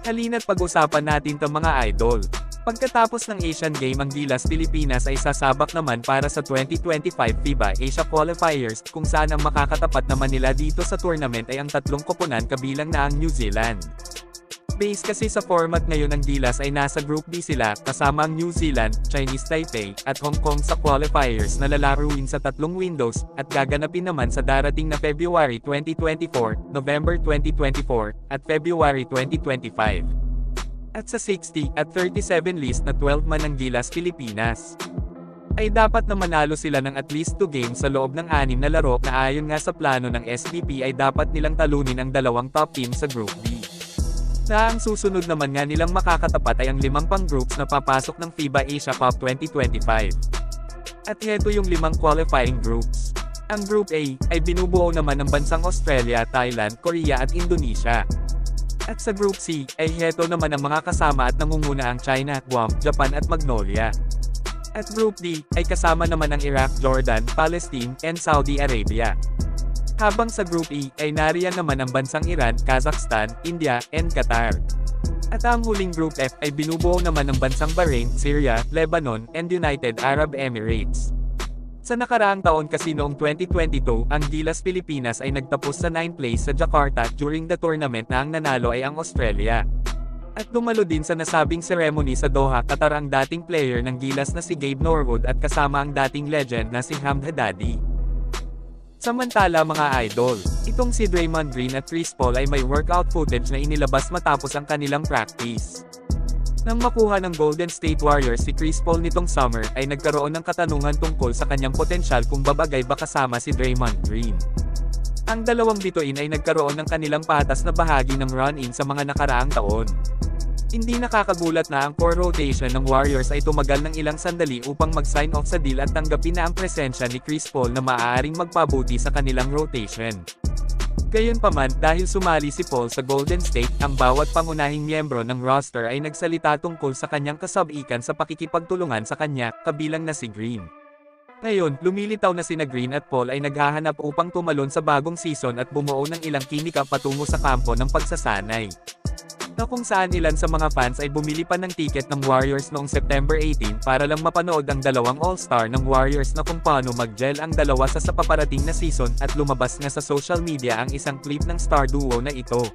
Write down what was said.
Halina't pag-usapan natin 'tong mga idol. Pagkatapos ng Asian Game ang Gilas Pilipinas ay sasabak naman para sa 2025 FIBA Asia Qualifiers, kung saan ang makakatapat naman nila dito sa tournament ay ang tatlong koponan kabilang na ang New Zealand. Base kasi sa format ngayon ng Gilas ay nasa Group B sila, kasama ang New Zealand, Chinese Taipei, at Hong Kong sa qualifiers na lalaruin sa tatlong windows, at gaganapin naman sa darating na February 2024, November 2024, at February 2025. At sa 60 at 37 list na 12 man ng Gilas Pilipinas, ay dapat na manalo sila ng at least 2 games sa loob ng 6 na laro na ayon nga sa plano ng SBP ay dapat nilang talunin ang dalawang top team sa Group B. Na ang susunod naman nga nilang makakatapat ay ang 5 pang groups na papasok ng FIBA Asia Cup 2025. At heto yung 5 qualifying groups. Ang Group A ay binubuo naman ng bansang Australia, Thailand, Korea at Indonesia. At sa Group C ay heto naman ang mga kasama at nangunguna ang China, Guam, Japan at Magnolia. At Group D ay kasama naman ang Iraq, Jordan, Palestine, and Saudi Arabia. Habang sa Group E ay nariyan naman ang bansang Iran, Kazakhstan, India, and Qatar. At ang huling Group F ay binubuo naman ng bansang Bahrain, Syria, Lebanon, and United Arab Emirates. Sa nakaraang taon kasi noong 2022, ang Gilas Pilipinas ay nagtapos sa 9th place sa Jakarta during the tournament na ang nanalo ay ang Australia. At dumalo din sa nasabing ceremony sa Doha, Qatar ang dating player ng Gilas na si Gabe Norwood at kasama ang dating legend na si Hamd Haddadi. Samantala mga idol, itong si Draymond Green at Chris Paul ay may workout footage na inilabas matapos ang kanilang practice. Nang makuha ng Golden State Warriors si Chris Paul nitong summer ay nagkaroon ng katanungan tungkol sa kanyang potensyal kung babagay ba kasama si Draymond Green. Ang dalawang bituin ay nagkaroon ng kanilang patas na bahagi ng run-in sa mga nakaraang taon. Hindi nakakagulat na ang core rotation ng Warriors ay tumagal ng ilang sandali upang mag-sign off sa deal at tanggapin na ang presensya ni Chris Paul na maaaring magpabuti sa kanilang rotation. Gayunpaman, dahil sumali si Paul sa Golden State, ang bawat pangunahing miyembro ng roster ay nagsalita tungkol sa kanyang kasab-ikan sa pakikipagtulungan sa kanya, kabilang na si Green. Ngayon, lumilitaw na sina Green at Paul ay naghahanap upang tumalon sa bagong season at bumuo ng ilang kinika patungo sa kampo ng pagsasanay. Na kung saan ilan sa mga fans ay bumili pa ng tiket ng Warriors noong September 18 para lang mapanood ang dalawang All-Star ng Warriors na kung paano mag-gel ang dalawa sa paparating na season, at lumabas nga sa social media ang isang clip ng star duo na ito.